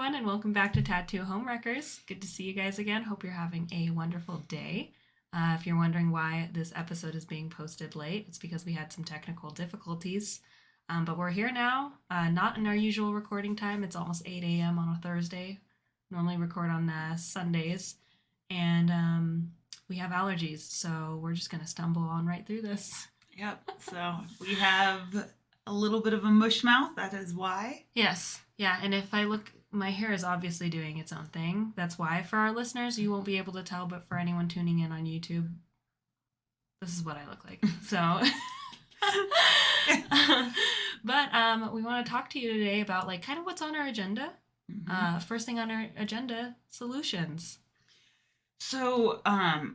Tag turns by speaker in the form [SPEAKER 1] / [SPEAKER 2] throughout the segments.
[SPEAKER 1] everyone, and welcome back to Tattoo Homewreckers. Good to see you guys again. Hope you're having a wonderful day. If you're wondering why this episode is being posted late, it's because we had some technical difficulties. But we're here now, not in our usual recording time. It's almost 8 a.m. on a Thursday. Normally record on Sundays. And we have allergies, so we're just going to stumble on right through this.
[SPEAKER 2] Yep, so we have a little bit of a mush mouth, that is why.
[SPEAKER 1] Yes, yeah, and if I look, my hair is obviously doing its own thing. That's why. For our listeners, you won't be able to tell, but for anyone tuning in on YouTube, this is what I look like. So, but we want to talk to you today about like kind of what's on our agenda. First thing on our agenda, solutions.
[SPEAKER 2] So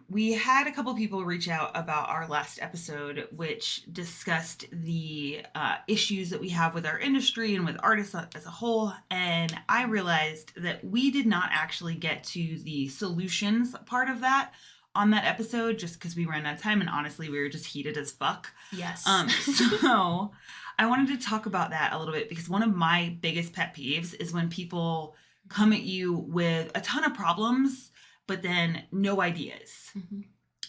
[SPEAKER 2] we had a couple people reach out about our last episode, which discussed the issues that we have with our industry and with artists as a whole. And I realized that we did not actually get to the solutions part of that on that episode, just because we ran out of time. And honestly, we were just heated as fuck.
[SPEAKER 1] Yes.
[SPEAKER 2] So I wanted to talk about that a little bit, because one of my biggest pet peeves is when people come at you with a ton of problems, but then no ideas.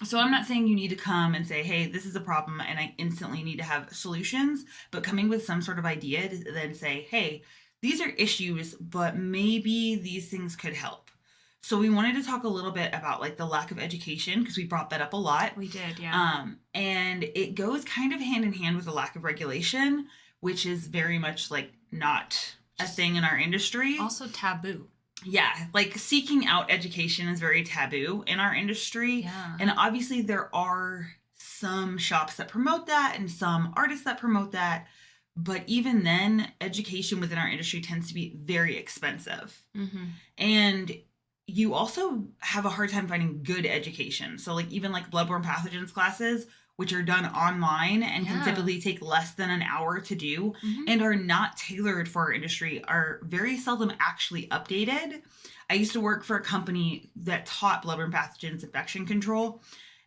[SPEAKER 2] So I'm not saying you need to come and say, hey, this is a problem and I instantly need to have solutions, but coming with some sort of idea to then say, hey, these are issues, but maybe these things could help. So we wanted to talk a little bit about like the lack of education, because we brought that up a lot.
[SPEAKER 1] We did, yeah.
[SPEAKER 2] And it goes kind of hand in hand with the lack of regulation, which is very much like not a thing in our industry.
[SPEAKER 1] Also taboo.
[SPEAKER 2] Yeah, like seeking out education is very taboo in our industry.
[SPEAKER 1] Yeah.
[SPEAKER 2] And obviously there are some shops that promote that and some artists that promote that. But even then, education within our industry tends to be very expensive. And you also have a hard time finding good education. So like even like bloodborne pathogens classes, which are done online and can typically take less than an hour to do and are not tailored for our industry, are very seldom actually updated. I used to work for a company that taught bloodborne pathogens infection control,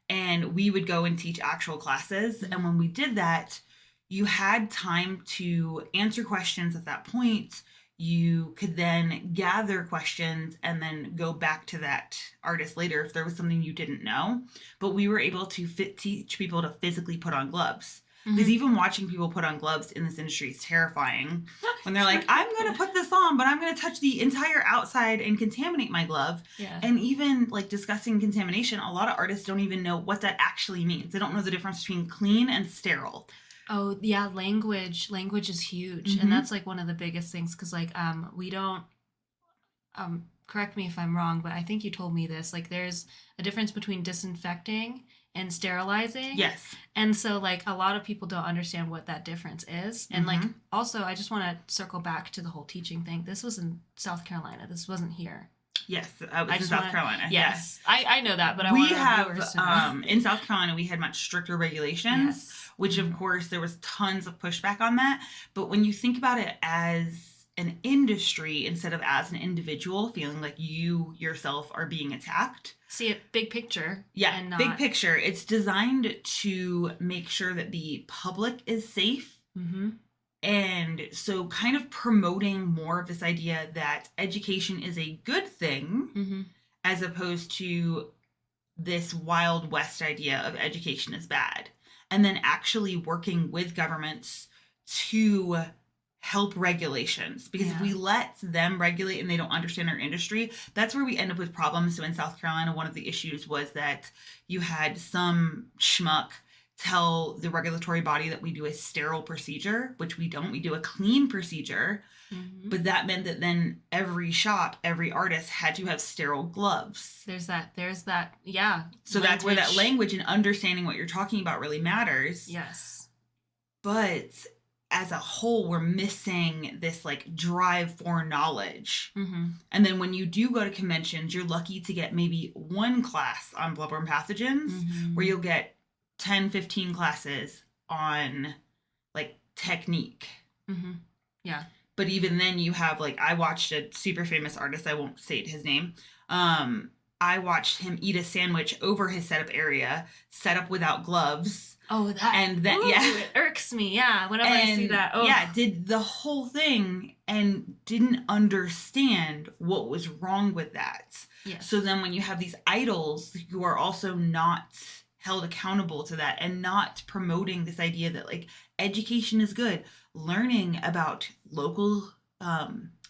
[SPEAKER 2] and we would go and teach actual classes. And when we did that, you had time to answer questions at that point. You could then gather questions and then go back to that artist later if there was something you didn't know. But we were able to teach people to physically put on gloves. Because even watching people put on gloves in this industry is terrifying. When they're like, I'm going to put this on, but I'm going to touch the entire outside and contaminate my glove.
[SPEAKER 1] Yeah.
[SPEAKER 2] And even like discussing contamination, a lot of artists don't even know what that actually means. They don't know the difference between clean and sterile.
[SPEAKER 1] Oh, yeah, language is huge. And that's like one of the biggest things, because like we don't correct me if I'm wrong, but I think you told me this, like there's a difference between disinfecting and sterilizing.
[SPEAKER 2] Yes.
[SPEAKER 1] And so like a lot of people don't understand what that difference is. And like also I just want to circle back to the whole teaching thing. This was in South Carolina. This wasn't here.
[SPEAKER 2] Yes, I was in South Carolina.
[SPEAKER 1] Yes, I know that, but I
[SPEAKER 2] want
[SPEAKER 1] to
[SPEAKER 2] have in South Carolina we had much stricter regulations, which of course there was tons of pushback on that. But when you think about it as an industry instead of as an individual, feeling like you yourself are being attacked,
[SPEAKER 1] see it big picture.
[SPEAKER 2] Yeah, and big picture. It's designed to make sure that the public is safe. And so kind of promoting more of this idea that education is a good thing as opposed to this Wild West idea of education is bad. And then actually working with governments to help regulations. Because if we let them regulate and they don't understand our industry, that's where we end up with problems. So in South Carolina, one of the issues was that you had some schmuck tell the regulatory body that we do a sterile procedure, which we don't. We do a clean procedure. But that meant that then every shop, every artist had to have sterile gloves.
[SPEAKER 1] There's that, yeah.
[SPEAKER 2] So that's where that language and understanding what you're talking about really matters.
[SPEAKER 1] Yes.
[SPEAKER 2] But as a whole, we're missing this like drive for knowledge. And then when you do go to conventions, you're lucky to get maybe one class on bloodborne pathogens where you'll get 10, 15 classes on like technique.
[SPEAKER 1] Yeah.
[SPEAKER 2] But even then you have like, I watched a super famous artist, I won't state his name. I watched him eat a sandwich over his setup area, set up without gloves.
[SPEAKER 1] Oh, that.
[SPEAKER 2] And then,
[SPEAKER 1] it irks me. Yeah. Whenever I see that. Oh.
[SPEAKER 2] Yeah, did the whole thing and didn't understand what was wrong with that.
[SPEAKER 1] Yes.
[SPEAKER 2] So then when you have these idols, you are also not held accountable to that and not promoting this idea that like education is good, learning about local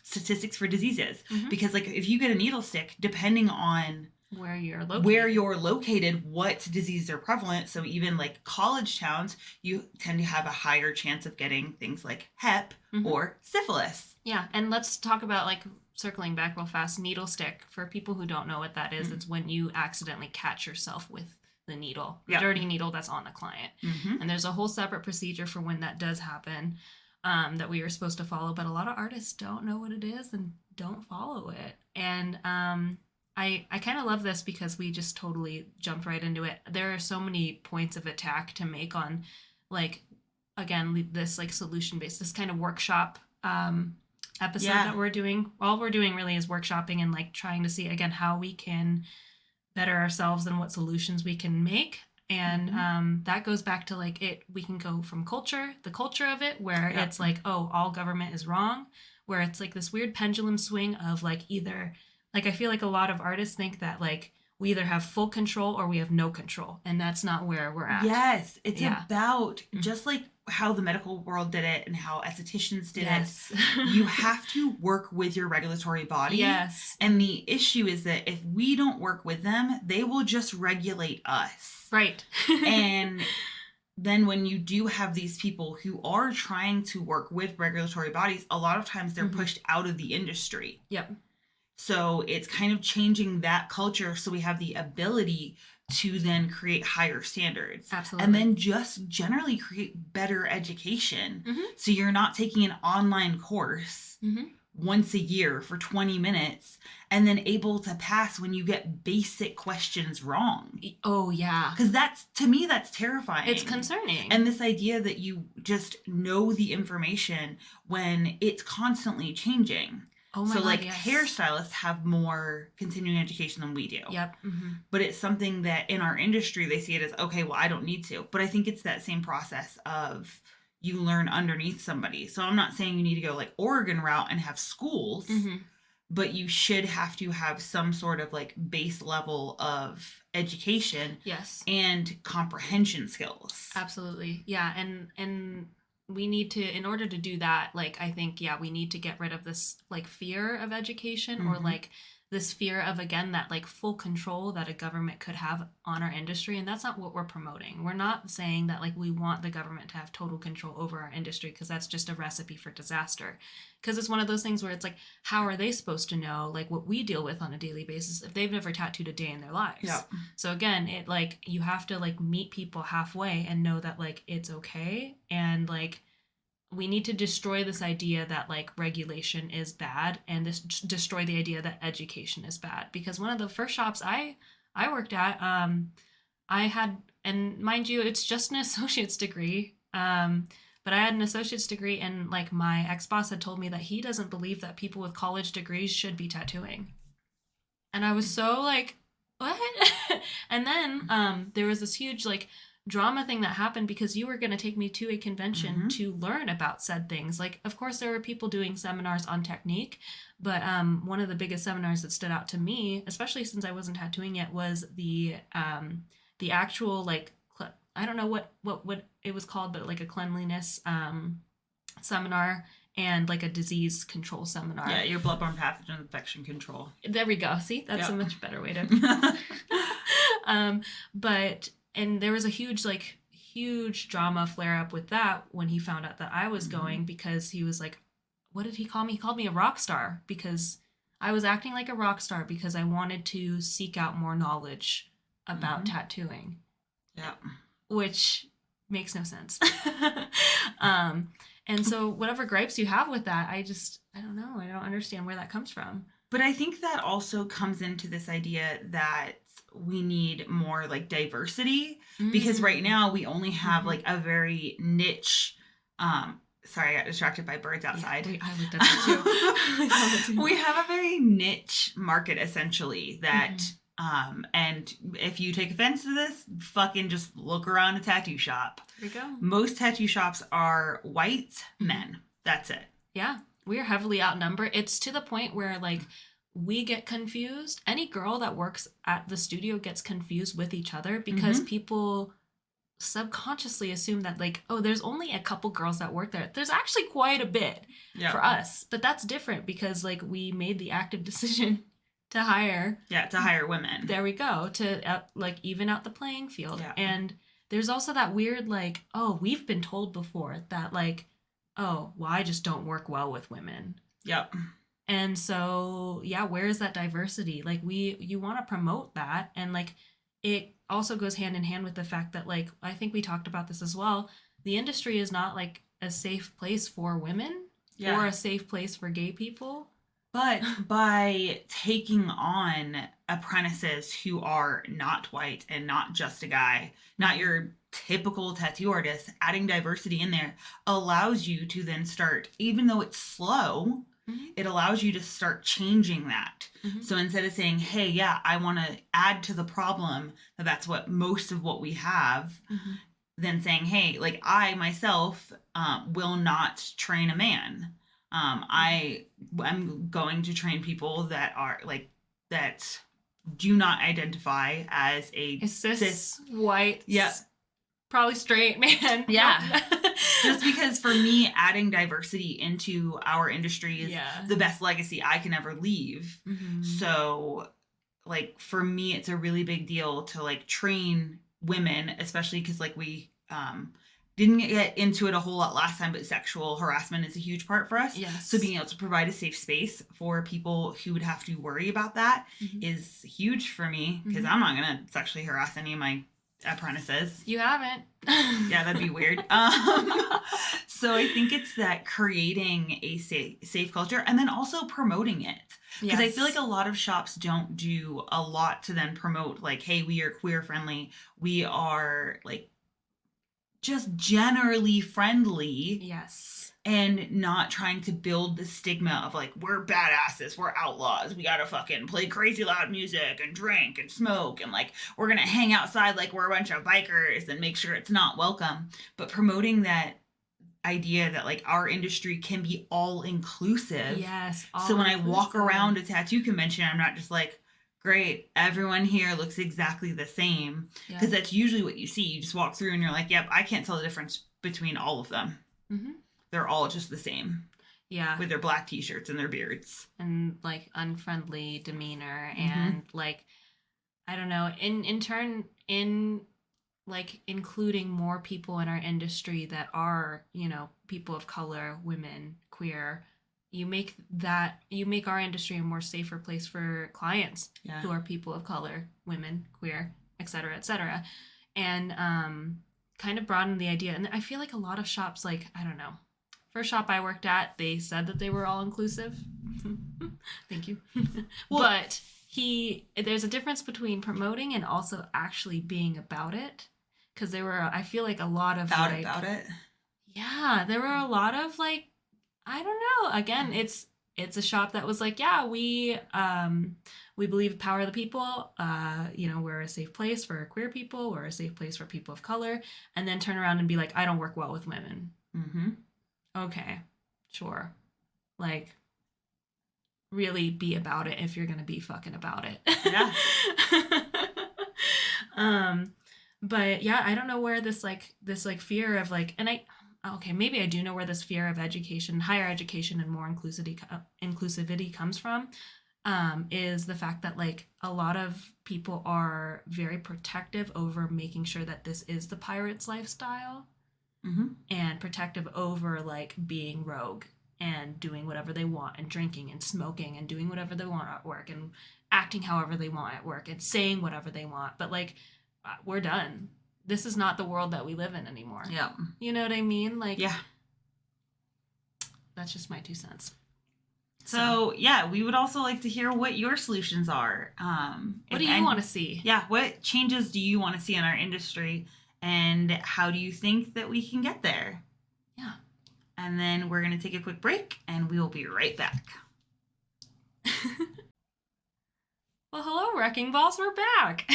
[SPEAKER 2] statistics for diseases. Mm-hmm. Because like if you get a Needlestick, depending on
[SPEAKER 1] where you're
[SPEAKER 2] located, what diseases are prevalent. So even like college towns, you tend to have a higher chance of getting things like Hep mm-hmm. or syphilis.
[SPEAKER 1] Yeah. And let's talk about like circling back real fast, Needlestick. For people who don't know what that is, mm-hmm. it's when you accidentally catch yourself with the needle, the dirty needle that's on the client. Mm-hmm. And there's a whole separate procedure for when that does happen that we are supposed to follow. But a lot of artists don't know what it is and don't follow it. And I kind of love this because we just totally jumped right into it. There are so many points of attack to make on, like, again, this like solution-based, this kind of workshop episode that we're doing. All we're doing really is workshopping and like trying to see, again, how we can better ourselves and what solutions we can make. And mm-hmm. That goes back to like we can go from the culture of it, where it's like, oh, all government is wrong, where it's like this weird pendulum swing of like either, like I feel like a lot of artists think that like we either have full control or we have no control. And that's not where we're at.
[SPEAKER 2] Yes. It's about mm-hmm. just like how the medical world did it and how estheticians did it. You have to work with your regulatory body.
[SPEAKER 1] Yes.
[SPEAKER 2] And the issue is that if we don't work with them, they will just regulate us.
[SPEAKER 1] Right.
[SPEAKER 2] And then when you do have these people who are trying to work with regulatory bodies, a lot of times they're mm-hmm. pushed out of the industry.
[SPEAKER 1] Yep.
[SPEAKER 2] So it's kind of changing that culture so we have the ability to then create higher standards.
[SPEAKER 1] Absolutely.
[SPEAKER 2] And then just generally create better education. Mm-hmm. So you're not taking an online course mm-hmm. once a year for 20 minutes and then able to pass when you get basic questions wrong.
[SPEAKER 1] Oh, yeah.
[SPEAKER 2] Because to me, that's terrifying.
[SPEAKER 1] It's concerning.
[SPEAKER 2] And this idea that you just know the information when it's constantly changing.
[SPEAKER 1] Oh my
[SPEAKER 2] God, like
[SPEAKER 1] yes.
[SPEAKER 2] hairstylists have more continuing education than we do.
[SPEAKER 1] Yep. Mm-hmm.
[SPEAKER 2] But it's something that in our industry, they see it as, okay, well, I don't need to. But I think it's that same process of you learn underneath somebody. So I'm not saying you need to go like Oregon route and have schools, mm-hmm. but you should have to have some sort of like base level of education.
[SPEAKER 1] Yes.
[SPEAKER 2] And comprehension skills.
[SPEAKER 1] Absolutely. Yeah. And we need to, in order to do that, like, I think, we need to get rid of this, like, fear of education mm-hmm. or, like, this fear of, again, that, like, full control that a government could have on our industry. And that's not what we're promoting. We're not saying that, like, we want the government to have total control over our industry because that's just a recipe for disaster. Because it's one of those things where it's like, how are they supposed to know, like, what we deal with on a daily basis if they've never tattooed a day in their lives?
[SPEAKER 2] Yeah.
[SPEAKER 1] So, again, it, like, you have to, like, meet people halfway and know that, like, it's okay. And, like, we need to destroy this idea that like regulation is bad and destroy the idea that education is bad. Because one of the first shops I worked at, I had, and mind you, it's just an associate's degree. But I had an associate's degree and like my ex-boss had told me that he doesn't believe that people with college degrees should be tattooing. And I was so like, what? And then there was this huge like drama thing that happened because you were going to take me to a convention mm-hmm. to learn about said things. Like, of course, there were people doing seminars on technique, but one of the biggest seminars that stood out to me, especially since I wasn't tattooing yet, was the actual, like, I don't know what it was called, but like a cleanliness seminar and like a disease control seminar.
[SPEAKER 2] Yeah, your bloodborne pathogen infection control.
[SPEAKER 1] There we go. See, that's a much better way to. And there was a huge drama flare up with that when he found out that I was mm-hmm. going, because he was like, what did he call me? He called me a rock star because I was acting like a rock star because I wanted to seek out more knowledge about mm-hmm. tattooing.
[SPEAKER 2] Yeah.
[SPEAKER 1] Which makes no sense. And so whatever gripes you have with that, I don't know. I don't understand where that comes from.
[SPEAKER 2] But I think that also comes into this idea that we need more like diversity mm-hmm. because right now we only have mm-hmm. like a very niche, sorry, I got distracted by birds outside.
[SPEAKER 1] Yeah, I looked at that too.
[SPEAKER 2] We have a very niche market essentially that And if you take offense to this, fucking just look around a tattoo shop.
[SPEAKER 1] There we go.
[SPEAKER 2] Most tattoo shops are white men. That's it.
[SPEAKER 1] Yeah. We're heavily outnumbered. It's to the point where, like, we get confused. Any girl that works at the studio gets confused with each other because people subconsciously assume that, like, oh, there's only a couple girls that work there. There's actually quite a bit for us. But that's different because, like, we made the active decision to hire.
[SPEAKER 2] Yeah, to hire women.
[SPEAKER 1] There we go. To, like, even out the playing field. Yeah. And there's also that weird, like, oh, we've been told before that, like, oh, well, I just don't work well with women.
[SPEAKER 2] Yep.
[SPEAKER 1] And so, yeah, where is that diversity? Like, you want to promote that. And, like, it also goes hand in hand with the fact that, like, I think we talked about this as well. The industry is not, like, a safe place for women or a safe place for gay people.
[SPEAKER 2] But by taking on apprentices who are not white and not just a guy, not your typical tattoo artist, adding diversity in there allows you to then start, even though it's slow, it allows you to start changing that. So instead of saying, hey, yeah, I want to add to the problem, that's what most of what we have, then saying, hey, like, I myself will not train a man. I'm going to train people that are, like, that do not identify as a
[SPEAKER 1] cis white, probably straight man.
[SPEAKER 2] Yeah. Just because for me, adding diversity into our industry is the best legacy I can ever leave. So, like, for me, it's a really big deal to, like, train women, especially because, like, we didn't get into it a whole lot last time, but sexual harassment is a huge part for us.
[SPEAKER 1] Yes.
[SPEAKER 2] So being able to provide a safe space for people who would have to worry about that is huge for me, because I'm not going to sexually harass any of my apprentices.
[SPEAKER 1] You haven't.
[SPEAKER 2] Yeah, that'd be weird. So I think it's that creating a safe culture and then also promoting it. Because I feel like a lot of shops don't do a lot to then promote, like, hey, we are queer friendly. We are, like, just generally friendly.
[SPEAKER 1] Yes.
[SPEAKER 2] And not trying to build the stigma of, like, we're badasses, we're outlaws, we gotta fucking play crazy loud music and drink and smoke, and, like, we're gonna hang outside like we're a bunch of bikers and make sure it's not welcome. But promoting that idea that, like, our industry can be all inclusive.
[SPEAKER 1] Yes.
[SPEAKER 2] So when I walk around a tattoo convention, I'm not just like, great, everyone here looks exactly the same. Because that's usually what you see. You just walk through and you're like, yep, I can't tell the difference between all of them. They're all just the same. Yeah. With their black t-shirts and their beards.
[SPEAKER 1] And, like, unfriendly demeanor and, like, I don't know, in turn, like, including more people in our industry that are, you know, people of color, women, queer, you make our industry a more safer place for clients who are people of color, women, queer, et cetera, and kind of broaden the idea. And I feel like a lot of shops, like, I don't know, first shop I worked at, they said that they were all inclusive. Thank you. Well, but there's a difference between promoting and also actually being about it. Because there were, I feel like, a lot of
[SPEAKER 2] about it.
[SPEAKER 1] Yeah, there were a lot of, like, I don't know. Again, it's a shop that was like, yeah, we believe power of the people. You know, we're a safe place for queer people. We're a safe place for people of color. And then turn around and be like, I don't work well with women. Okay, sure. Like, really be about it if you're gonna be fucking about it. Yeah. But yeah, I don't know where this fear of, like, and maybe I do know where this fear of education, higher education, and more inclusivity comes from, is the fact that, like, a lot of people are very protective over making sure that this is the pirate's lifestyle, and protective over, like, being rogue and doing whatever they want and drinking and smoking and doing whatever they want at work and acting however they want at work and saying whatever they want. But, like, we're done. This is not the world that we live in anymore. Yeah. You know what I mean? Like, yeah. That's just my 2 cents.
[SPEAKER 2] So yeah, we would also like to hear what your solutions are.
[SPEAKER 1] What do you want to see?
[SPEAKER 2] Yeah, what changes do you want to see in our industry, and how do you think that we can get there? Yeah. And then we're going to take a quick break, and we will be right back.
[SPEAKER 1] Well, hello, Wrecking Balls. We're back.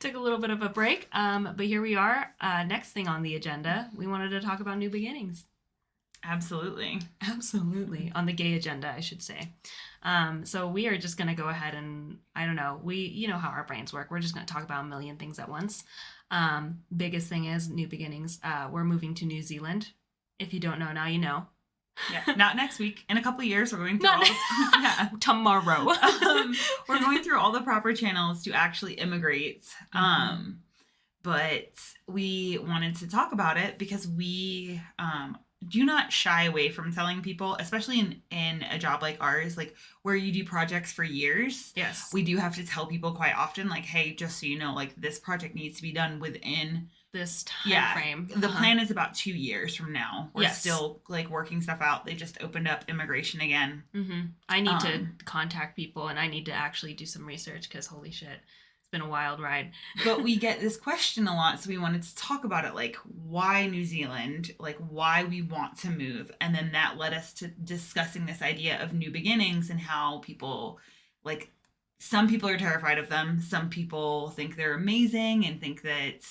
[SPEAKER 1] Took a little bit of a break, but here we are. Next thing on the agenda, we wanted to talk about new beginnings.
[SPEAKER 2] Absolutely.
[SPEAKER 1] Absolutely. On the gay agenda, I should say. So we are just going to go ahead and, I don't know, you know how our brains work. We're just going to talk about a million things at once. Biggest thing is new beginnings. We're moving to New Zealand. If you don't know, now you know.
[SPEAKER 2] Yeah, not next week. In a couple of years, we're going through
[SPEAKER 1] tomorrow.
[SPEAKER 2] We're going through all the proper channels to actually immigrate. But we wanted to talk about it because we do not shy away from telling people, especially in a job like ours, like where you do projects for years.
[SPEAKER 1] Yes.
[SPEAKER 2] We do have to tell people quite often, like, hey, just so you know, like this project needs to be done within
[SPEAKER 1] this time frame.
[SPEAKER 2] The plan is about 2 years from now. We're still like working stuff out. They just opened up immigration again.
[SPEAKER 1] I need to contact people and I need to actually do some research because holy shit, it's been a wild ride.
[SPEAKER 2] But we get this question a lot, so we wanted to talk about it, like why New Zealand, like why we want to move, and then that led us to discussing this idea of new beginnings and how people, like, some people are terrified of them, some people think they're amazing and think that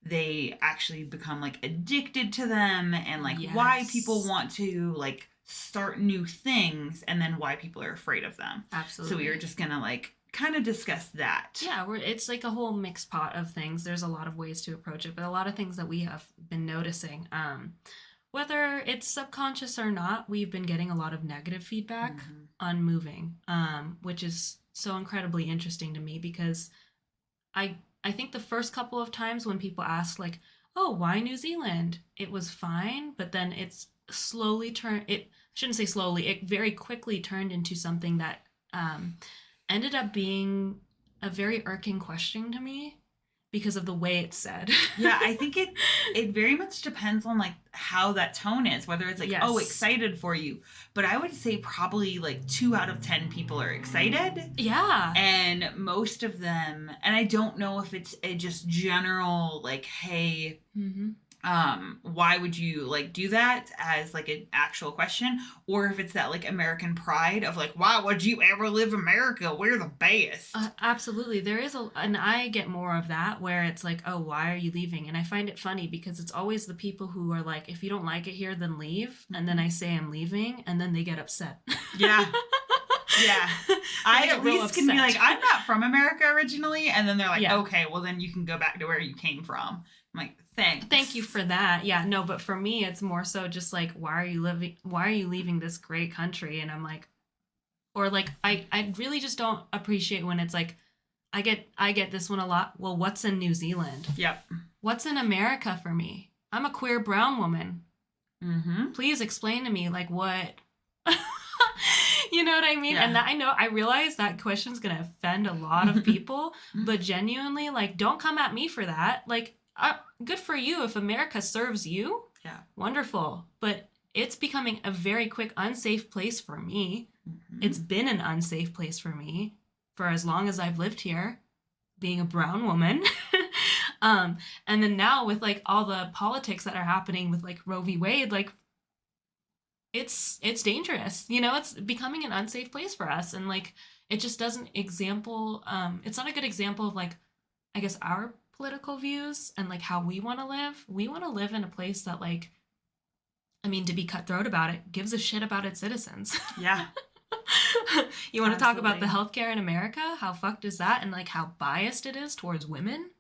[SPEAKER 2] they actually become like addicted to them, and like why people want to like start new things, and then why people are afraid of them.
[SPEAKER 1] Absolutely.
[SPEAKER 2] So we were just gonna like kind of discuss that.
[SPEAKER 1] Yeah, it's like a whole mixed pot of things. There's a lot of ways to approach it, but a lot of things that we have been noticing, whether it's subconscious or not, we've been getting a lot of negative feedback on moving, which is so incredibly interesting to me because I think the first couple of times when people ask like, oh, why New Zealand? It was fine, but then it's slowly I shouldn't say slowly, it very quickly turned into something that ended up being a very irking question to me because of the way it's said.
[SPEAKER 2] Yeah, I think it very much depends on like how that tone is, whether it's like, oh, excited for you. But I would say probably like 2 out of 10 people are excited.
[SPEAKER 1] Yeah.
[SPEAKER 2] And most of them, and I don't know if it's a just general like, hey, why would you like do that as like an actual question, or if it's that like American pride of like, why would you ever live America? We're the best.
[SPEAKER 1] Absolutely. There is and I get more of that where it's like, oh, why are you leaving? And I find it funny because it's always the people who are like, if you don't like it here, then leave. And then I say I'm leaving and then they get upset.
[SPEAKER 2] Yeah. Yeah. I at least can be like, I'm not from America originally. And then they're like, okay, well then you can go back to where you came from. I'm like, thanks.
[SPEAKER 1] Thank you for that. Yeah, no, but for me, it's more so just like, why are you leaving this great country? And I'm like, or like, I really just don't appreciate when it's like, I get this one a lot. Well, what's in New Zealand?
[SPEAKER 2] Yep.
[SPEAKER 1] What's in America for me? I'm a queer brown woman. Please explain to me like what, you know what I mean? Yeah. And I realize that question's going to offend a lot of people, but genuinely like, don't come at me for that. Like, good for you. If America serves you, wonderful. But it's becoming a very quick unsafe place for me. It's been an unsafe place for me for as long as I've lived here, being a brown woman. And then now with like all the politics that are happening with like Roe v. Wade, like it's dangerous. You know, it's becoming an unsafe place for us. And like, it just doesn't it's not a good example of like, I guess our political views and like how we want to live. We want to live in a place that like, I mean, to be cutthroat about it, gives a shit about its citizens.
[SPEAKER 2] Yeah.
[SPEAKER 1] You want to talk about the healthcare in America? How fucked is that? And like how biased it is towards women?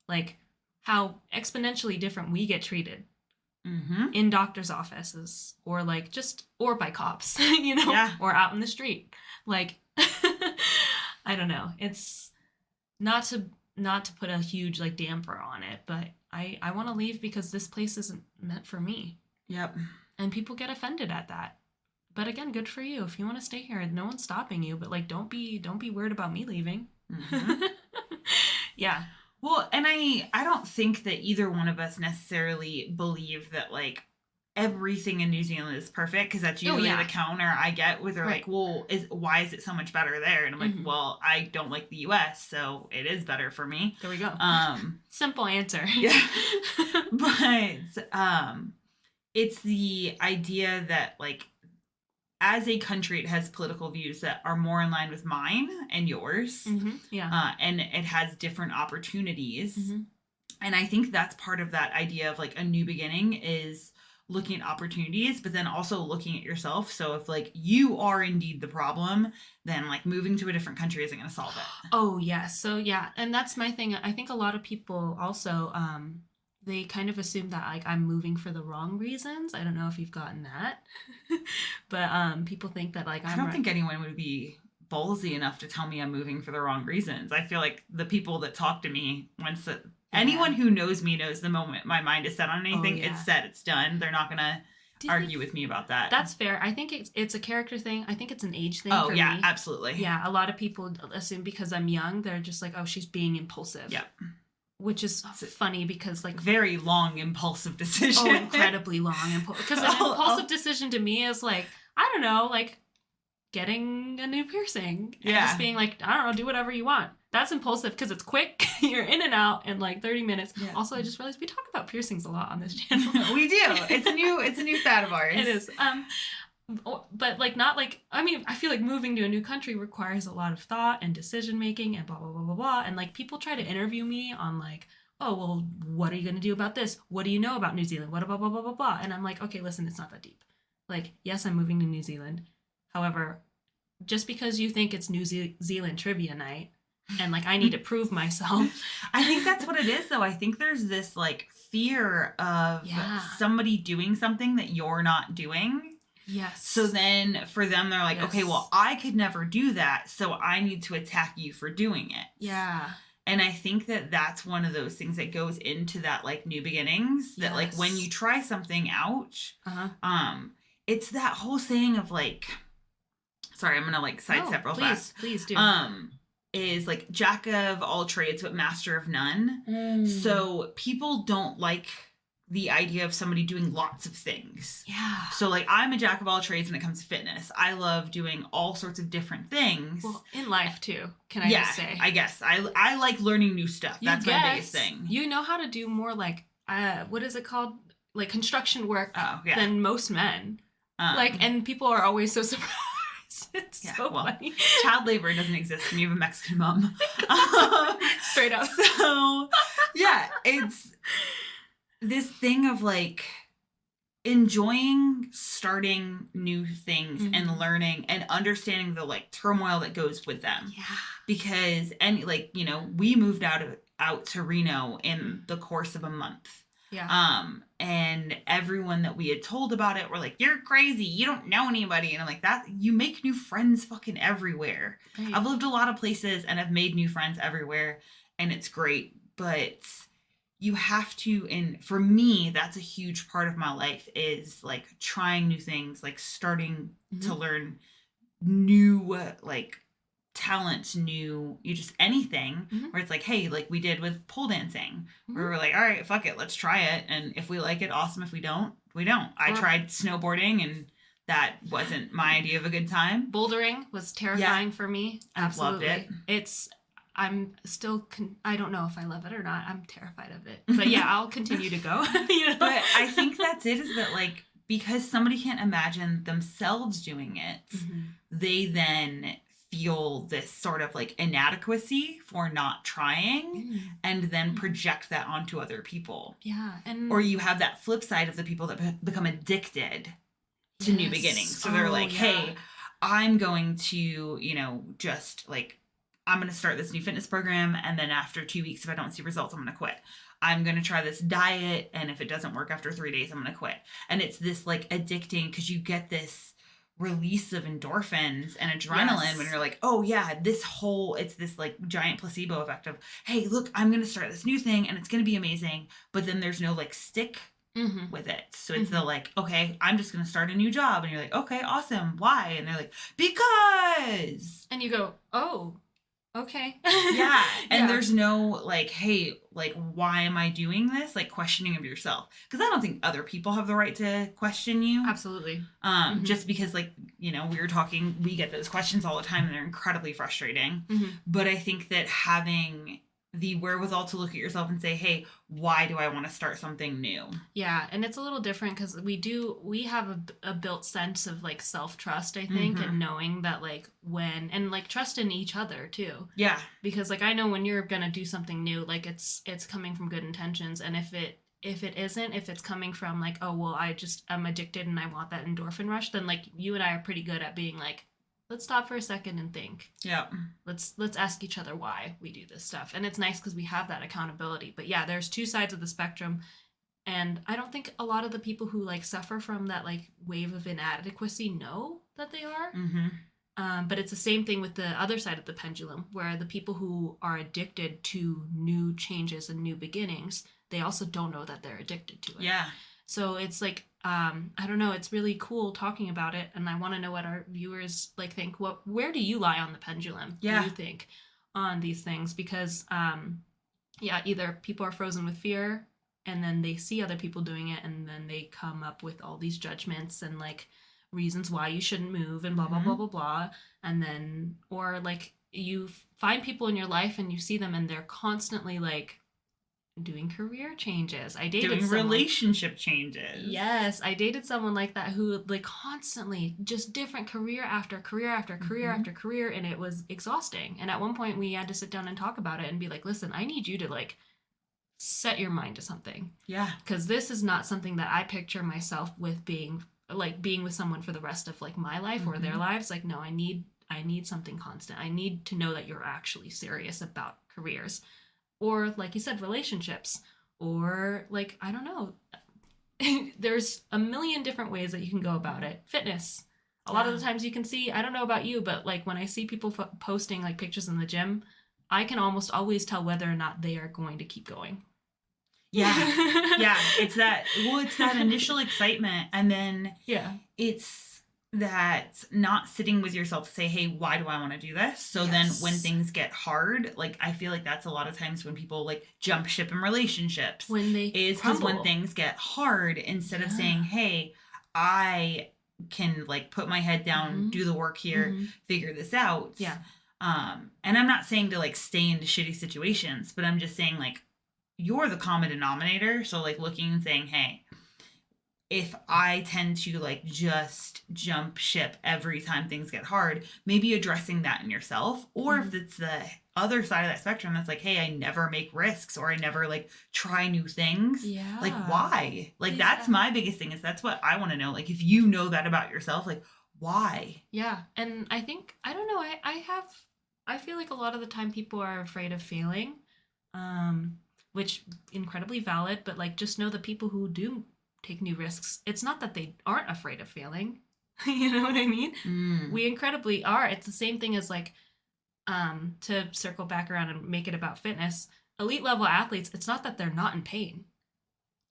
[SPEAKER 1] Like how exponentially different we get treated in doctors' offices or like or by cops, you know, or out in the street. Like, I don't know. It's not to put a huge like damper on it, but I want to leave because this place isn't meant for me.
[SPEAKER 2] Yep.
[SPEAKER 1] And people get offended at that. But again, good for you. If you want to stay here, no one's stopping you, but like don't be weird about me leaving. Yeah.
[SPEAKER 2] Well, and I don't think that either one of us necessarily believe that like everything in New Zealand is perfect, because that's usually the counter I get with, they're like, well, why is it so much better there? And I'm like, well, I don't like the US, so it is better for me.
[SPEAKER 1] There we go. Simple answer.
[SPEAKER 2] Yeah. But it's the idea that like as a country, it has political views that are more in line with mine and yours.
[SPEAKER 1] Yeah.
[SPEAKER 2] And it has different opportunities.
[SPEAKER 1] Mm-hmm.
[SPEAKER 2] And I think that's part of that idea of like a new beginning is looking at opportunities, but then also looking at yourself. So if like you are indeed the problem, then like moving to a different country isn't going to solve it.
[SPEAKER 1] Oh, yes. So, yeah. And that's my thing. I think a lot of people also, they kind of assume that like I'm moving for the wrong reasons. I don't know if you've gotten that. But people think that like
[SPEAKER 2] I don't think anyone would be ballsy enough to tell me I'm moving for the wrong reasons. I feel like the people that talk to me anyone who knows me knows the moment my mind is set on anything, it's set, it's done. They're not gonna argue with me about that.
[SPEAKER 1] That's fair. I think it's a character thing. I think it's an age thing.
[SPEAKER 2] Oh,
[SPEAKER 1] for
[SPEAKER 2] yeah,
[SPEAKER 1] me.
[SPEAKER 2] absolutely.
[SPEAKER 1] Yeah, a lot of people assume because I'm young, they're just like, oh, she's being impulsive.
[SPEAKER 2] Yeah.
[SPEAKER 1] Which is funny because like
[SPEAKER 2] very long impulsive decision.
[SPEAKER 1] Oh, incredibly long because an impulsive decision to me is like, I don't know, like getting a new piercing. And just being like, I don't know, do whatever you want. That's impulsive because it's quick. You're in and out in like 30 minutes. Yeah. Also, I just realized we talk about piercings a lot on this channel.
[SPEAKER 2] We do. It's a new fad of ours.
[SPEAKER 1] It is. But like not like, I mean, I feel like moving to a new country requires a lot of thought and decision making and blah blah blah blah blah. And like people try to interview me on like, oh well, what are you gonna do about this? What do you know about New Zealand? What blah blah blah blah blah. And I'm like, okay, listen, it's not that deep. Like, yes, I'm moving to New Zealand. However, just because you think it's New Zealand trivia night and like I need to prove myself.
[SPEAKER 2] I think that's what it is though. I think there's this like fear of somebody doing something that you're not doing.
[SPEAKER 1] Yes.
[SPEAKER 2] So then for them, they're like, okay, well, I could never do that. So I need to attack you for doing it.
[SPEAKER 1] Yeah.
[SPEAKER 2] And I think that that's one of those things that goes into that like new beginnings that like when you try something out, it's that whole saying of like, sorry, I'm going to like sidestep real fast.
[SPEAKER 1] Please do.
[SPEAKER 2] Is like jack of all trades, but master of none. So people don't like the idea of somebody doing lots of things.
[SPEAKER 1] Yeah.
[SPEAKER 2] So like I'm a jack of all trades when it comes to fitness. I love doing all sorts of different things.
[SPEAKER 1] Well, in life too, can I just say?
[SPEAKER 2] I guess. I like learning new stuff. That's my biggest thing.
[SPEAKER 1] You know how to do more like, what is it called? Like construction work than most men. And people are always so surprised. It's so funny.
[SPEAKER 2] Child labor doesn't exist when you have a Mexican mom.
[SPEAKER 1] Straight up.
[SPEAKER 2] So, yeah, it's this thing of like enjoying starting new things and learning and understanding the like turmoil that goes with them.
[SPEAKER 1] Yeah.
[SPEAKER 2] Because we moved out to Reno in the course of a month.
[SPEAKER 1] Yeah.
[SPEAKER 2] And everyone that we had told about it were like, you're crazy. You don't know anybody. And I'm like, that you make new friends fucking everywhere. Right. I've lived a lot of places and I've made new friends everywhere and it's great. But you have to, and for me, that's a huge part of my life is like trying new things, like starting to learn new, like talents, you just anything where it's like, hey, like we did with pole dancing where we're like, all right, fuck it, let's try it, and if we like it, awesome. If we don't, we don't. I tried snowboarding and that wasn't my idea of a good time.
[SPEAKER 1] Bouldering was terrifying for me. Absolutely.
[SPEAKER 2] Loved it.
[SPEAKER 1] I'm still I don't know if I love it or not. I'm terrified of it, but yeah, I'll continue to go.
[SPEAKER 2] But I think that's it, is that like because somebody can't imagine themselves doing it, they then feel this sort of like inadequacy for not trying and then project that onto other people.
[SPEAKER 1] Yeah.
[SPEAKER 2] Or you have that flip side of the people that become addicted to new beginnings. So they're like, hey, I'm going to, just like, I'm going to start this new fitness program. And then after 2 weeks, if I don't see results, I'm going to quit. I'm going to try this diet. And if it doesn't work after 3 days, I'm going to quit. And it's this like addicting because you get this release of endorphins and adrenaline when you're like, oh yeah, it's this like giant placebo effect of, hey, look, I'm going to start this new thing and it's going to be amazing. But then there's no like stick with it. So it's the like, okay, I'm just going to start a new job. And you're like, okay, awesome. Why? And they're like, because.
[SPEAKER 1] And you go, oh, okay.
[SPEAKER 2] Yeah. And there's no like, hey, like, why am I doing this? Like questioning of yourself. Because I don't think other people have the right to question you.
[SPEAKER 1] Absolutely.
[SPEAKER 2] Just because like, we were talking, we get those questions all the time and they're incredibly frustrating. But I think that having the wherewithal to look at yourself and say, hey, why do I want to start something new?
[SPEAKER 1] Yeah, and it's a little different because we have a built sense of like self-trust, I think, and knowing that like when, and like trust in each other too.
[SPEAKER 2] Yeah.
[SPEAKER 1] Because like I know when you're gonna do something new, like it's coming from good intentions, and if it isn't, if it's coming from like, oh well, I'm addicted and I want that endorphin rush, then like you and I are pretty good at being like, let's stop for a second and think.
[SPEAKER 2] Yeah.
[SPEAKER 1] Let's ask each other why we do this stuff. And it's nice because we have that accountability. But yeah, there's two sides of the spectrum. And I don't think a lot of the people who like suffer from that like wave of inadequacy know that they are. But it's the same thing with the other side of the pendulum, where the people who are addicted to new changes and new beginnings, they also don't know that they're addicted to it.
[SPEAKER 2] Yeah.
[SPEAKER 1] So it's like, I don't know, it's really cool talking about it, and I want to know what our viewers like think. Where do you lie on the pendulum?
[SPEAKER 2] Yeah.
[SPEAKER 1] Do you think on these things? Because yeah, either people are frozen with fear and then they see other people doing it and then they come up with all these judgments and like reasons why you shouldn't move and blah blah blah blah blah, and then or like you find people in your life and you see them and they're constantly like doing career changes. I dated
[SPEAKER 2] doing relationship changes.
[SPEAKER 1] Yes, I dated someone like that who like constantly just different career after career after career after career, and it was exhausting. And at one point we had to sit down and talk about it and be like, listen, I need you to like set your mind to something.
[SPEAKER 2] Yeah.
[SPEAKER 1] Because this is not something that I picture myself with being with someone for the rest of like my life or their lives. Like, no, I need something constant. I need to know that you're actually serious about careers. Or, like you said, relationships. Or, like, I don't know. There's a million different ways that you can go about it. Fitness. A lot of the times you can see, I don't know about you, but, like, when I see people posting, like, pictures in the gym, I can almost always tell whether or not they are going to keep going.
[SPEAKER 2] Yeah. Yeah. It's that initial excitement. And then it's that not sitting with yourself to say, hey, why do I want to do this? So then when things get hard, like I feel like that's a lot of times when people like jump ship in relationships.
[SPEAKER 1] When they
[SPEAKER 2] because when things get hard, instead of saying, hey, I can like put my head down, do the work here, figure this out.
[SPEAKER 1] Yeah.
[SPEAKER 2] And I'm not saying to like stay into shitty situations, but I'm just saying like you're the common denominator. So like looking and saying, hey, if I tend to like just jump ship every time things get hard, maybe addressing that in yourself. Or if it's the other side of that spectrum that's like, hey, I never make risks or I never like try new things.
[SPEAKER 1] Yeah.
[SPEAKER 2] Like why? Like that's my biggest thing, is that's what I want to know. Like if you know that about yourself, like why?
[SPEAKER 1] Yeah. And I think, I don't know, I feel like a lot of the time people are afraid of failing, which incredibly valid, but like just know the people who do take new risks, it's not that they aren't afraid of failing. You know what I mean? We incredibly are. It's the same thing as like, to circle back around and make it about fitness, elite level athletes, it's not that they're not in pain.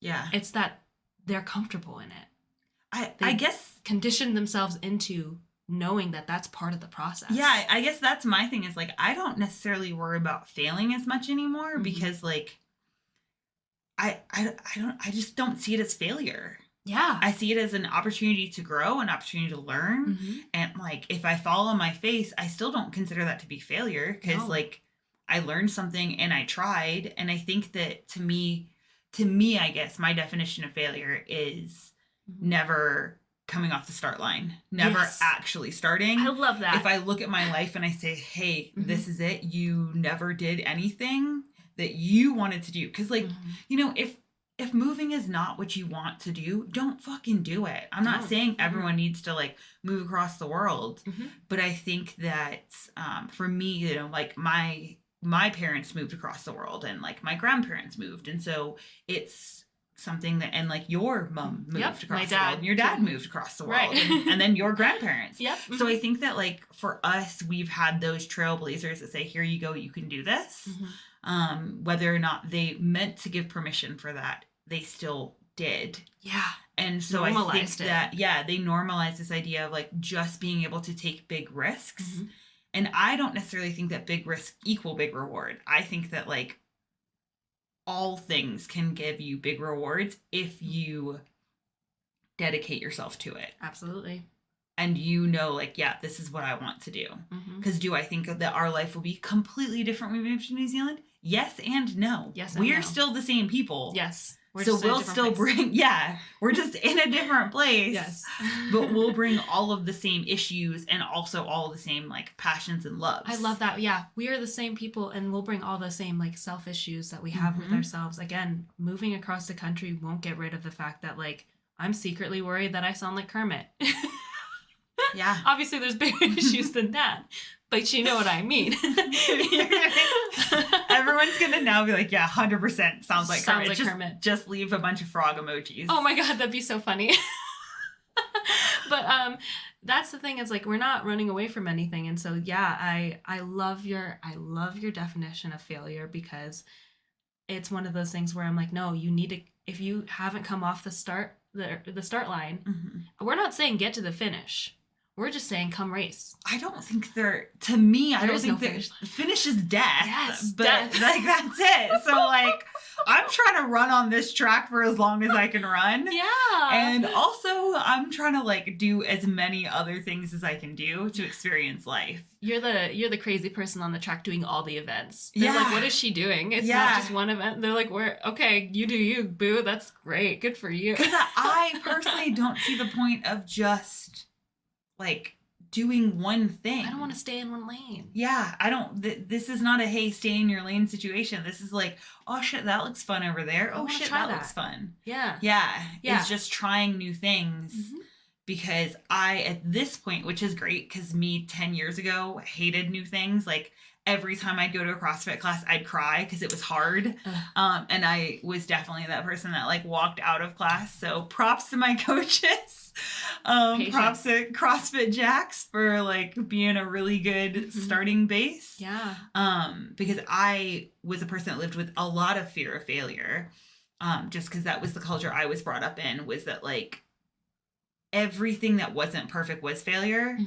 [SPEAKER 2] Yeah.
[SPEAKER 1] It's that they're comfortable in it.
[SPEAKER 2] I guess
[SPEAKER 1] condition themselves into knowing that that's part of the process.
[SPEAKER 2] Yeah, I guess that's my thing, is like I don't necessarily worry about failing as much anymore because like I just don't see it as failure.
[SPEAKER 1] Yeah.
[SPEAKER 2] I see it as an opportunity to grow, an opportunity to learn. And like, if I fall on my face, I still don't consider that to be failure, because like I learned something and I tried. And I think that to me, I guess my definition of failure is never coming off the start line, never actually starting.
[SPEAKER 1] I love that.
[SPEAKER 2] If I look at my life and I say, hey, this is it, you never did anything that you wanted to do. Because like, you know, if moving is not what you want to do, don't fucking do it. I'm not saying everyone needs to like move across the world, but I think that for me, you know, like my parents moved across the world and like my grandparents moved. And so it's something that, and like your mom moved across the world and your dad moved across the world, and then your grandparents. So I think that like for us, we've had those trailblazers that say, here you go, you can do this. Whether or not they meant to give permission for that, they still did. Yeah. And so normalized I think that, they normalized this idea of like just being able to take big risks. And I don't necessarily think that big risk equal big reward. I think that like all things can give you big rewards if you dedicate yourself to it.
[SPEAKER 1] Absolutely.
[SPEAKER 2] And you know, like, yeah, this is what I want to do. Because do I think that our life will be completely different when we move to New Zealand? yes and no.
[SPEAKER 1] Yes and
[SPEAKER 2] we're
[SPEAKER 1] no.
[SPEAKER 2] still the same people.
[SPEAKER 1] Yes.
[SPEAKER 2] So we'll still bring, we're just in a different place.
[SPEAKER 1] Yes.
[SPEAKER 2] But we'll bring all of the same issues and also all the same like passions and loves.
[SPEAKER 1] I love that. Yeah. We are the same people and we'll bring all the same like self issues that we have with ourselves. Again, moving across the country won't get rid of the fact that like I'm secretly worried that I sound like Kermit.
[SPEAKER 2] Yeah.
[SPEAKER 1] Obviously there's bigger issues than that. But you know what I mean.
[SPEAKER 2] Everyone's going to now be like, yeah, 100% sounds like Kermit.
[SPEAKER 1] Kermit.
[SPEAKER 2] Just leave a bunch of frog emojis.
[SPEAKER 1] Oh my God, that'd be so funny. But that's the thing is like we're not running away from anything. And so yeah, I love your definition of failure because it's one of those things where I'm like, no, you need to, if you haven't come off the start line, we're not saying get to the finish. We're just saying come race.
[SPEAKER 2] I don't think to me, I don't think the finish is death.
[SPEAKER 1] Yes,
[SPEAKER 2] but
[SPEAKER 1] death.
[SPEAKER 2] Like that's it. So like I'm trying to run on this track for as long as I can run.
[SPEAKER 1] Yeah.
[SPEAKER 2] And also I'm trying to like do as many other things as I can do to experience life.
[SPEAKER 1] You're the crazy person on the track doing all the events. They're like, what is she doing? It's not just one event. They're like, okay, you do you, boo. That's great. Good for you.
[SPEAKER 2] Because I personally don't see the point of just like doing one thing.
[SPEAKER 1] I don't want to stay in one lane.
[SPEAKER 2] Yeah, I don't. This is not a hey, stay in your lane situation. This is like, oh shit, that looks fun over there. Oh shit, that looks fun.
[SPEAKER 1] Yeah.
[SPEAKER 2] It's just trying new things. Because I, at this point, which is great, because me 10 years ago hated new things. Like every time I'd go to a CrossFit class, I'd cry because it was hard. And I was definitely that person that like walked out of class. So props to my coaches. Props to CrossFit Jacks for like being a really good starting base.
[SPEAKER 1] Yeah.
[SPEAKER 2] Because I was a person that lived with a lot of fear of failure. Just because that was the culture I was brought up in, was that like everything that wasn't perfect was failure.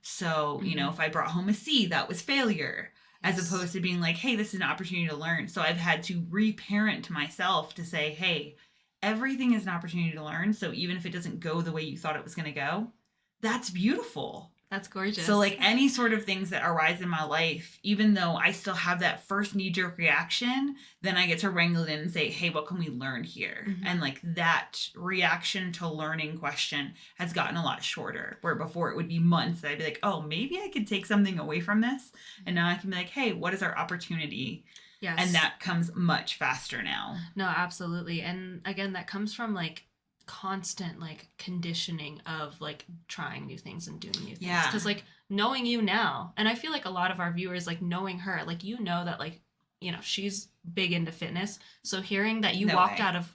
[SPEAKER 2] So, you know, if I brought home a C, that was failure. As opposed to being like, hey, this is an opportunity to learn. So I've had to reparent myself to say, hey, everything is an opportunity to learn. So even if it doesn't go the way you thought it was going to go, that's beautiful.
[SPEAKER 1] That's gorgeous.
[SPEAKER 2] So like any sort of things that arise in my life, even though I still have that first knee-jerk reaction, then I get to wrangle it in and say, hey, what can we learn here? And like that reaction to learning question has gotten a lot shorter, where before it would be months that I'd be like, oh, maybe I could take something away from this. And now I can be like, hey, what is our opportunity?
[SPEAKER 1] Yes.
[SPEAKER 2] And that comes much faster now.
[SPEAKER 1] No, absolutely. And again, that comes from like constant like conditioning of like trying new things and doing new things.
[SPEAKER 2] Yeah.
[SPEAKER 1] Because like knowing you now, and I feel like a lot of our viewers like knowing her, like you know that like, you know, she's big into fitness. So hearing that you walked out of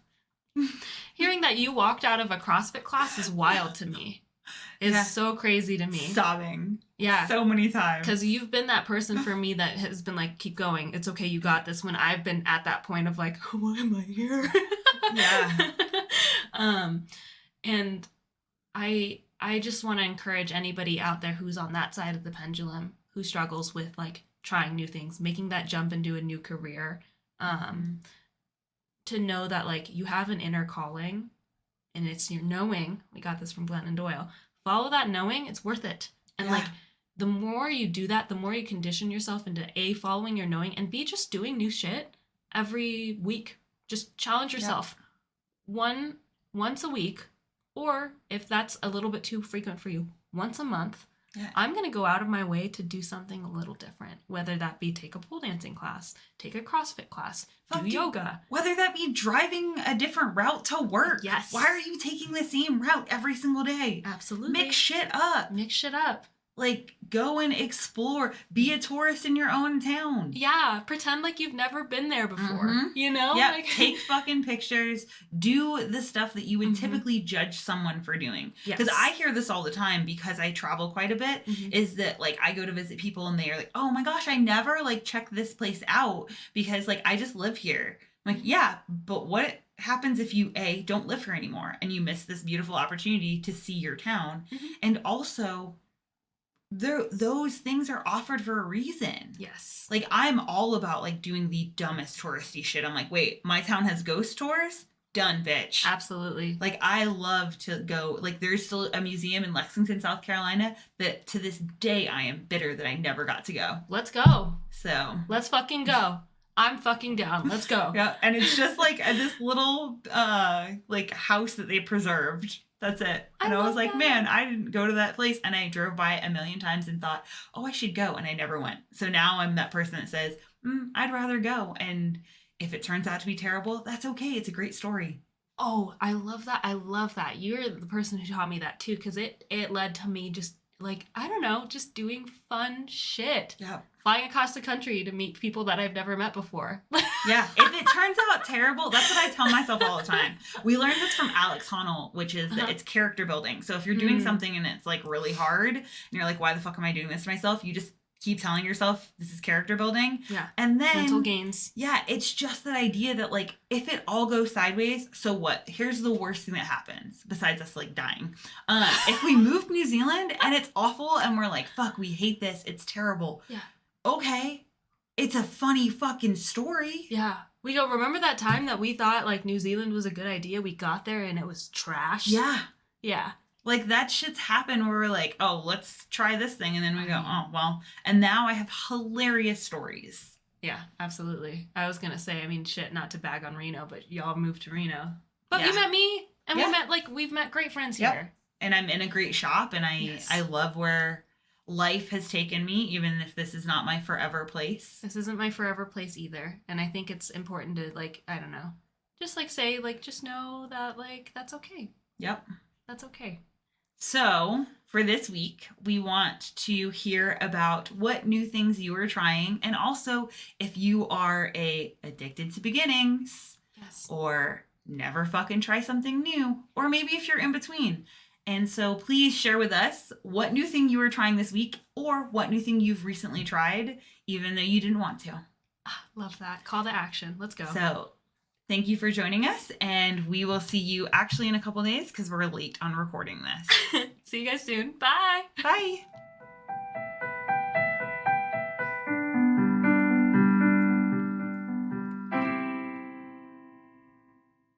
[SPEAKER 1] a CrossFit class is wild to me. It's so crazy to me.
[SPEAKER 2] Sobbing.
[SPEAKER 1] Yeah.
[SPEAKER 2] So many times.
[SPEAKER 1] Because you've been that person for me that has been like, keep going. It's okay. You got this. When I've been at that point of like, why am I here?
[SPEAKER 2] Yeah.
[SPEAKER 1] And I just want to encourage anybody out there who's on that side of the pendulum, who struggles with like trying new things, making that jump into a new career, to know that like you have an inner calling and it's your knowing. We got this from Glennon Doyle. Follow that knowing. It's worth it. And like the more you do that, the more you condition yourself into A, following your knowing, and B, just doing new shit every week. Just challenge yourself once a week, or if that's a little bit too frequent for you, once a month. I'm going to go out of my way to do something a little different, whether that be take a pole dancing class, take a CrossFit class, do yoga.
[SPEAKER 2] Whether that be driving a different route to work.
[SPEAKER 1] Yes.
[SPEAKER 2] Why are you taking the same route every single day?
[SPEAKER 1] Absolutely.
[SPEAKER 2] Mix shit up. Like, go and explore. Be a tourist in your own town.
[SPEAKER 1] Yeah. Pretend like you've never been there before. You know?
[SPEAKER 2] Yeah.
[SPEAKER 1] Like...
[SPEAKER 2] Take fucking pictures. Do the stuff that you would typically judge someone for doing. Because I hear this all the time because I travel quite a bit, is that, like, I go to visit people and they are like, oh my gosh, I never, like, check this place out because, like, I just live here. I'm like, yeah, but what happens if you, A, don't live here anymore and you miss this beautiful opportunity to see your town? And also... those things are offered for a reason.
[SPEAKER 1] Yes.
[SPEAKER 2] Like, I'm all about, like, doing the dumbest touristy shit. I'm like, wait, my town has ghost tours? Done, bitch.
[SPEAKER 1] Absolutely.
[SPEAKER 2] Like, I love to go. Like, there's still a museum in Lexington, South Carolina that to this day I am bitter that I never got to go.
[SPEAKER 1] Let's go.
[SPEAKER 2] So.
[SPEAKER 1] Let's fucking go. I'm fucking down. Let's go.
[SPEAKER 2] Yeah, and it's just like this little like house that they preserved. That's it. And I was like, man, I didn't go to that place, and I drove by it a million times and thought, oh, I should go, and I never went. So now I'm that person that says, I'd rather go, and if it turns out to be terrible, that's okay. It's a great story.
[SPEAKER 1] Oh, I love that. I love that. You're the person who taught me that too, because it led to me just like, I don't know, just doing fun shit.
[SPEAKER 2] Yeah.
[SPEAKER 1] Flying across the country to meet people that I've never met before.
[SPEAKER 2] Yeah. If it turns out terrible, that's what I tell myself all the time. We learned this from Alex Honnold, which is that it's character building. So if you're doing something and it's like really hard and you're like, why the fuck am I doing this to myself? You just keep telling yourself this is character building.
[SPEAKER 1] Yeah.
[SPEAKER 2] And then
[SPEAKER 1] mental gains.
[SPEAKER 2] Yeah. It's just that idea that like, if it all goes sideways, so what? Here's the worst thing that happens besides us like dying. If we move New Zealand and it's awful and we're like, fuck, we hate this. It's terrible.
[SPEAKER 1] Yeah.
[SPEAKER 2] Okay. It's a funny fucking story.
[SPEAKER 1] Yeah. We go, remember that time that we thought like New Zealand was a good idea? We got there and it was trash.
[SPEAKER 2] Yeah.
[SPEAKER 1] Yeah.
[SPEAKER 2] Like that shit's happened where we're like, oh, let's try this thing. And then we go, oh, well. And now I have hilarious stories.
[SPEAKER 1] Yeah, absolutely. I was going to say, I mean, shit, not to bag on Reno, but y'all moved to Reno. But you met me and we've met great friends here.
[SPEAKER 2] Yep. And I'm in a great shop and I love where life has taken me, even if this is not my forever place.
[SPEAKER 1] This isn't my forever place either. And I think it's important to like, I don't know, just like say, like, just know that like, that's okay.
[SPEAKER 2] Yep.
[SPEAKER 1] That's okay.
[SPEAKER 2] So for this week, we want to hear about what new things you are trying. And also if you are addicted to beginnings or never fucking try something new, or maybe if you're in between. And so please share with us what new thing you are trying this week or what new thing you've recently tried, even though you didn't want to.
[SPEAKER 1] Love that. Call to action. Let's go.
[SPEAKER 2] So thank you for joining us, and we will see you actually in a couple days because we're late on recording this.
[SPEAKER 1] See you guys soon. Bye.
[SPEAKER 2] Bye.